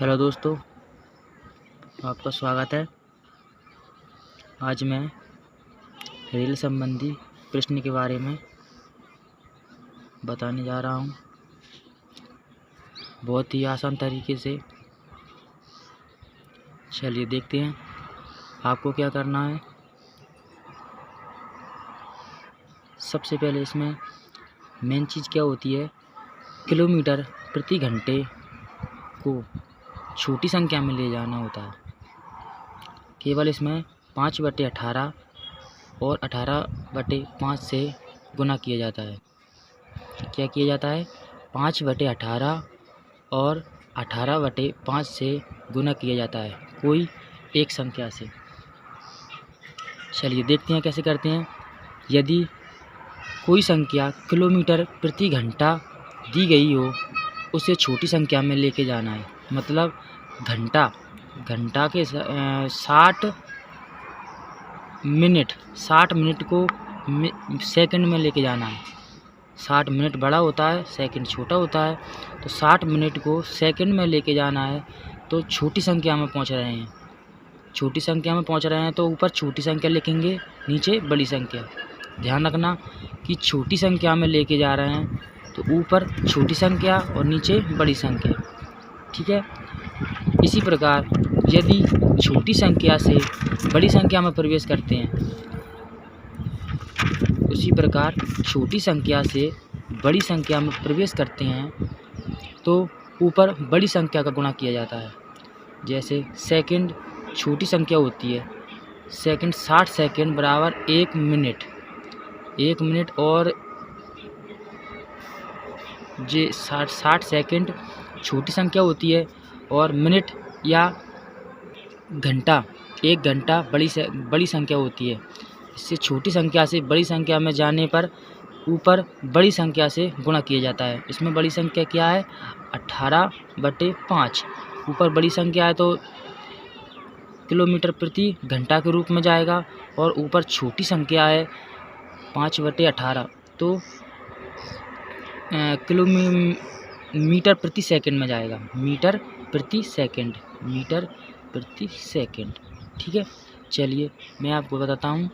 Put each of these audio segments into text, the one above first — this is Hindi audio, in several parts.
हेलो दोस्तों, आपका स्वागत है। आज मैं रेल संबंधी प्रश्न के बारे में बताने जा रहा हूँ। बहुत ही आसान तरीके से। चलिए देखते हैं आपको क्या करना है। सबसे पहले इसमें मेन चीज़ क्या होती है, किलोमीटर प्रति घंटे को छोटी संख्या में ले जाना होता है। केवल इसमें 5/18 और 18/5 से गुना किया जाता है। क्या किया जाता है? 5/18 और 18/5 से गुना किया जाता है कोई एक संख्या से। चलिए देखते हैं कैसे करते हैं। यदि कोई संख्या किलोमीटर प्रति घंटा दी गई हो, उसे छोटी संख्या में लेके जाना है। मतलब घंटा के 60 मिनट को सेकंड में लेके जाना है। 60 मिनट बड़ा होता है, सेकंड छोटा होता है, तो 60 मिनट को सेकंड में लेके जाना है। तो छोटी संख्या में पहुंच रहे हैं। छोटी संख्या में पहुंच रहे हैं तो ऊपर छोटी संख्या लिखेंगे, नीचे बड़ी संख्या। ध्यान रखना कि छोटी संख्या में लेके जा रहे हैं तो ऊपर छोटी संख्या और नीचे बड़ी संख्या। ठीक है। इसी प्रकार यदि छोटी संख्या से बड़ी संख्या में प्रवेश करते हैं, उसी प्रकार छोटी संख्या से बड़ी संख्या में प्रवेश करते हैं तो ऊपर बड़ी संख्या का गुणा किया जाता है। जैसे सेकंड छोटी संख्या होती है, सेकंड 60 सेकंड बराबर 1 मिनट। 1 मिनट और ये 60 सेकंड छोटी संख्या होती है और मिनट या घंटा 1 घंटा बड़ी संख्या होती है। इससे छोटी संख्या से बड़ी संख्या में जाने पर ऊपर बड़ी संख्या से गुणा किया जाता है। इसमें बड़ी संख्या क्या है? 18/5। ऊपर बड़ी संख्या है तो किलोमीटर प्रति घंटा के रूप में जाएगा, और ऊपर छोटी संख्या है 5/18 तो किलोमीटर प्रति सेकंड में जाएगा। मीटर प्रति सेकंड। ठीक है। चलिए मैं आपको बताता हूँ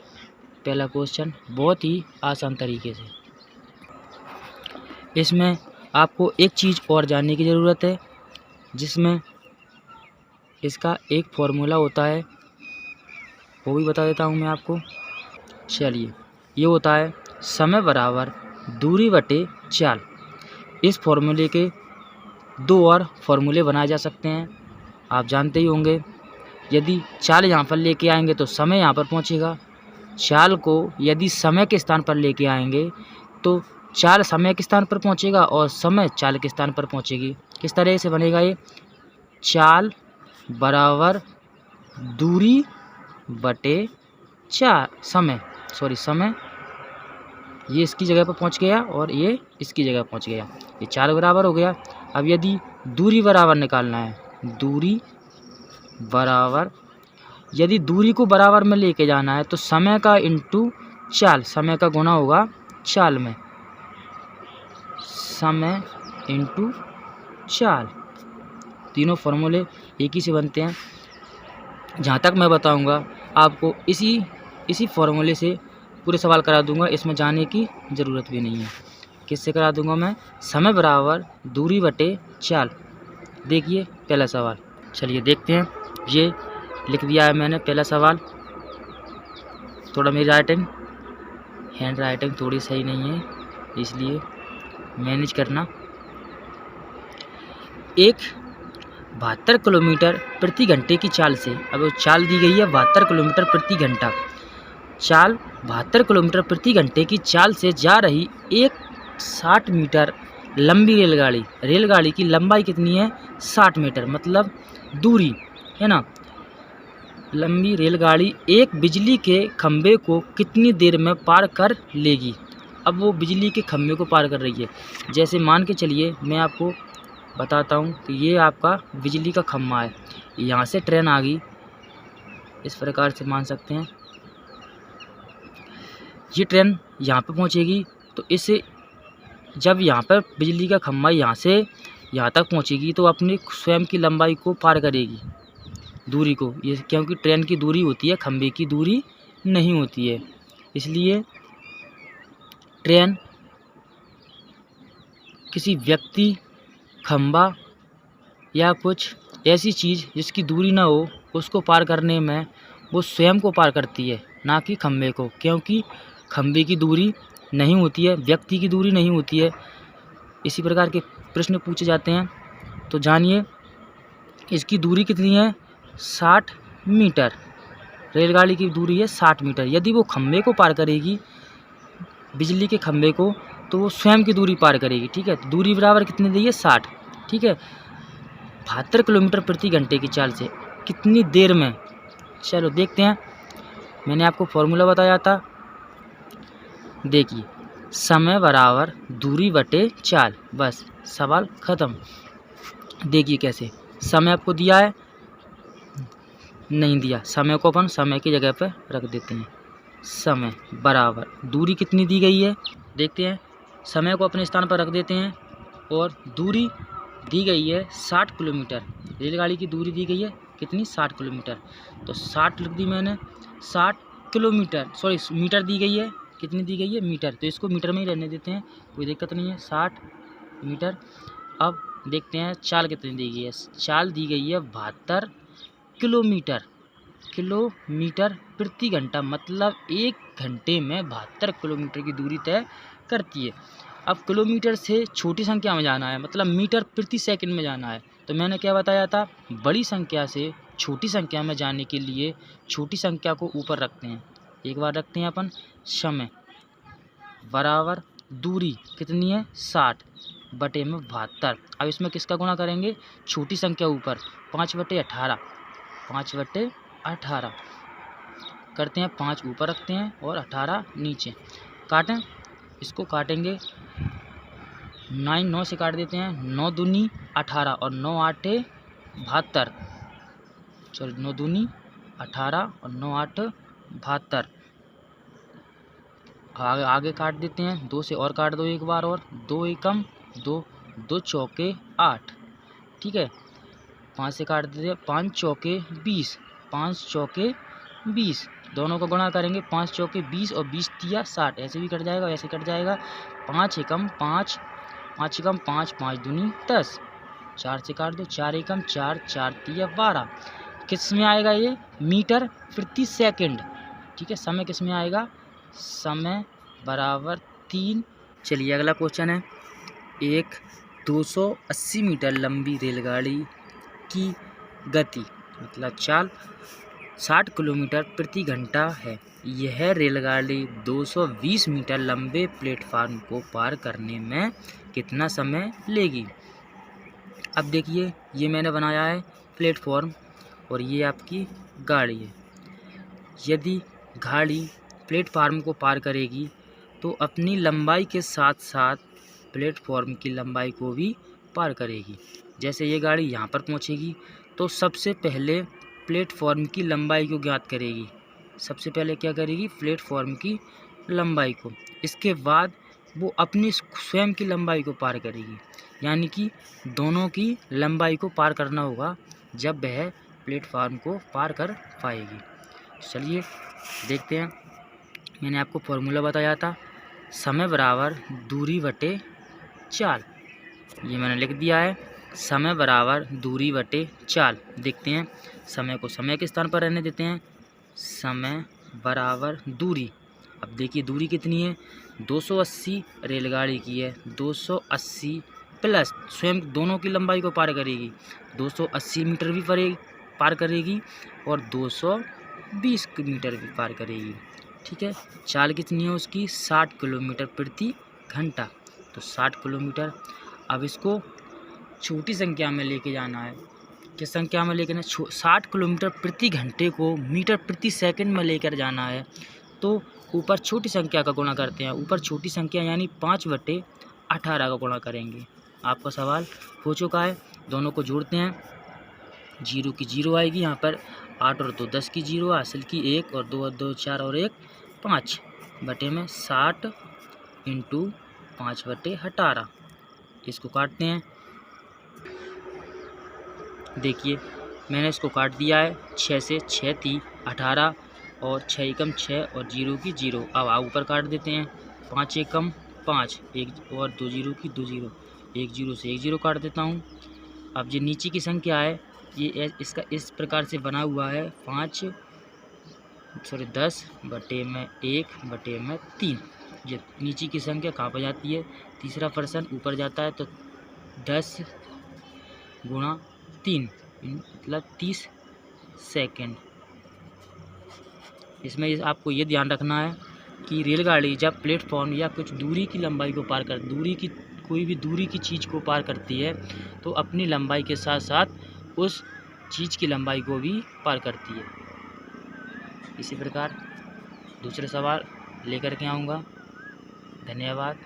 पहला क्वेश्चन बहुत ही आसान तरीके से। इसमें आपको एक चीज़ और जानने की ज़रूरत है, जिसमें इसका एक फॉर्मूला होता है, वो भी बता देता हूँ मैं आपको। चलिए, ये होता है समय बराबर दूरी बटे चाल। इस फॉर्मूले के 2 और फॉर्मूले बनाए जा सकते हैं, आप जानते ही होंगे। यदि चाल यहाँ पर लेके आएंगे तो समय यहाँ पर पहुँचेगा। चाल को यदि समय के स्थान पर लेके आएंगे तो चाल समय के स्थान पर पहुँचेगा और समय चाल के स्थान पर पहुँचेगी। किस तरह से बनेगा ये? चाल बराबर दूरी बटे समय ये इसकी जगह पर पहुंच गया और ये इसकी जगह पहुंच गया। ये चाल बराबर हो गया। अब यदि दूरी बराबर निकालना है, दूरी बराबर, यदि दूरी को बराबर में लेके जाना है तो समय का इंटू चाल, समय का गुणा होगा चाल में, समय इंटू चाल। तीनों फॉर्मूले एक ही से बनते हैं। जहाँ तक मैं बताऊंगा आपको इसी फॉर्मूले से पूरे सवाल करा दूंगा, इसमें जाने की ज़रूरत भी नहीं है। किससे करा दूंगा मैं? समय बराबर दूरी बटे चाल। देखिए पहला सवाल, चलिए देखते हैं। ये लिख दिया है मैंने पहला सवाल। थोड़ा मेरी हैंड राइटिंग थोड़ी सही नहीं है, इसलिए मैनेज करना। 72 किलोमीटर प्रति घंटे की चाल से, अब वो चाल दी गई है 72 किलोमीटर प्रति घंटा। चाल 72 किलोमीटर प्रति घंटे की चाल से जा रही एक 60 मीटर लंबी रेलगाड़ी की लंबाई कितनी है? 60 मीटर, मतलब दूरी है ना। लंबी रेलगाड़ी एक बिजली के खंभे को कितनी देर में पार कर लेगी? अब वो बिजली के खंभे को पार कर रही है। जैसे मान के चलिए, मैं आपको बताता हूँ कि ये आपका बिजली का खंभा है, यहाँ से ट्रेन आ गई, इस प्रकार से मान सकते हैं। ये ट्रेन यहाँ पर पहुँचेगी तो इसे जब यहाँ पर बिजली का खंभा यहाँ से यहाँ तक पहुँचेगी तो अपनी स्वयं की लंबाई को पार करेगी, दूरी को। ये क्योंकि ट्रेन की दूरी होती है, खंभे की दूरी नहीं होती है। इसलिए ट्रेन किसी व्यक्ति, खंभा या कुछ ऐसी चीज़ जिसकी दूरी ना हो, उसको पार करने में वो स्वयं को पार करती है, ना कि खंभे को। क्योंकि खंभे की दूरी नहीं होती है, व्यक्ति की दूरी नहीं होती है। इसी प्रकार के प्रश्न पूछे जाते हैं। तो जानिए इसकी दूरी कितनी है, 60 मीटर। रेलगाड़ी की दूरी है 60 मीटर। यदि वो खंभे को पार करेगी, बिजली के खंभे को, तो वो स्वयं की दूरी पार करेगी। ठीक है, तो दूरी बराबर कितनी दी है, 60। ठीक है, 72 किलोमीटर प्रति घंटे की चाल से कितनी देर में। चलो देखते हैं, मैंने आपको फॉर्मूला बताया था। देखिए, समय बराबर दूरी बटे चाल, बस सवाल ख़त्म। देखिए कैसे, समय आपको दिया है, नहीं दिया, समय को अपन समय की जगह पर रख देते हैं। समय बराबर दूरी कितनी दी गई है, देखते हैं। समय को अपने स्थान पर रख देते हैं और दूरी दी गई है 60 किलोमीटर। रेलगाड़ी की दूरी दी गई है कितनी, 60 किलोमीटर। तो 60 लिख दी मैंने, 60 किलोमीटर, सॉरी मीटर दी गई है, कितनी दी गई है, मीटर। तो इसको मीटर में ही रहने देते हैं, कोई दिक्कत नहीं है, 60 मीटर। अब देखते हैं चाल कितनी दी गई है। चाल दी गई है 72 किलोमीटर। किलोमीटर प्रति घंटा, मतलब 1 घंटे में 72 किलोमीटर की दूरी तय करती है। अब किलोमीटर से छोटी संख्या में जाना है, मतलब मीटर प्रति सेकंड में जाना है। तो मैंने क्या बताया था, बड़ी संख्या से छोटी संख्या में जाने के लिए छोटी संख्या को ऊपर रखते हैं। एक बार रखते हैं अपन, समय बराबर दूरी कितनी है, 60 बटे में 72। अब इसमें किसका गुणा करेंगे, छोटी संख्या ऊपर, 5/18, 5/18 करते हैं, 5 ऊपर रखते हैं और 18 नीचे। काटें, इसको काटेंगे, 9 से काट देते हैं, 9 दूनी 18 और 9 आठे 72, सॉरी 9 दूनी 18 और 9 आठ 72। आगे काट देते हैं, 2 से और काट दो एक बार, और 2 एकम 2, 2 चौके 8। ठीक है, 5 से काट देते हैं, 5 चौके 20, 5 चौके 20। दोनों को गुणा करेंगे, 5 चौके 20 और 20 तिया 60, ऐसे भी कट जाएगा, ऐसे कट जाएगा। 5 एकम 5, 5 एकम 5, 5 दूनी 10, 4 से काट दो, 4 एकम 4, 4 तिया 12। किस में आएगा ये, मीटर प्रति सेकंड। ठीक है, समय किस में आएगा, समय बराबर 3। चलिए अगला क्वेश्चन है, एक 280 मीटर लंबी रेलगाड़ी की गति, मतलब चाल 60 किलोमीटर प्रति घंटा है। यह रेलगाड़ी 220 मीटर लंबे प्लेटफार्म को पार करने में कितना समय लेगी। अब देखिए, ये मैंने बनाया है प्लेटफॉर्म और ये आपकी गाड़ी है। यदि गाड़ी प्लेटफार्म को पार करेगी तो अपनी लंबाई के साथ साथ प्लेटफॉर्म की लंबाई को भी पार करेगी। जैसे ये गाड़ी यहाँ पर पहुँचेगी तो सबसे पहले प्लेटफॉर्म की लंबाई को ज्ञात करेगी। सबसे पहले क्या करेगी, प्लेटफॉर्म की लंबाई को। इसके बाद वो अपनी स्वयं की लंबाई को पार करेगी, यानी कि दोनों की लंबाई को पार करना होगा जब वह प्लेटफार्म को पार कर पाएगी। चलिए देखते हैं, मैंने आपको फॉर्मूला बताया था, समय बराबर दूरी बटे चाल। ये मैंने लिख दिया है, समय बराबर दूरी बटे चाल। देखते हैं, समय को समय के स्थान पर रहने देते हैं, समय बराबर दूरी। अब देखिए दूरी कितनी है, 280 रेलगाड़ी की है, 280 प्लस स्वयं दोनों की लंबाई को पार करेगी, 280 मीटर भी पार करेगी और 220 मीटर भी पार करेगी। ठीक है, चाल कितनी है उसकी, 60 किलोमीटर प्रति घंटा। तो 60 किलोमीटर। अब इसको छोटी संख्या में लेके जाना है। किस संख्या में लेकर, 60 किलोमीटर प्रति घंटे को मीटर प्रति सेकंड में लेकर जाना है तो ऊपर छोटी संख्या का गुणा करते हैं। ऊपर छोटी संख्या यानी 5/18 का गुणा करेंगे। आपका सवाल हो चुका है, दोनों को जोड़ते हैं, 0 की 0 आएगी यहाँ पर, 8 और 2 10 की 0, हासिल की 1 और 2 और 2 4 और 1 5 बटे में 60 इंटू 5/18। इसको काटते हैं, देखिए मैंने इसको काट दिया है 6 से, 6 3 18 और 6 एकम 6 और 0 की 0। अब आप ऊपर काट देते हैं 5 एकम 5, एक और 2 0 की 2 0, 1 0 से 1 0 काट देता हूँ। अब जो नीचे की संख्या है ये इसका इस प्रकार से बना हुआ है 10 बटे में 1 बटे में 3। ये नीचे की संख्या कहाँ पर जाती है, तीसरा पर्सन ऊपर जाता है तो 10 गुणा 3 मतलब 30 सेकेंड। इसमें आपको ये ध्यान रखना है कि रेलगाड़ी जब प्लेटफॉर्म या कुछ दूरी की लंबाई को पार कर कोई भी दूरी की चीज़ को पार करती है तो अपनी लंबाई के साथ साथ उस चीज़ की लंबाई को भी पार करती है। इसी प्रकार दूसरे सवाल लेकर के आऊँगा। धन्यवाद।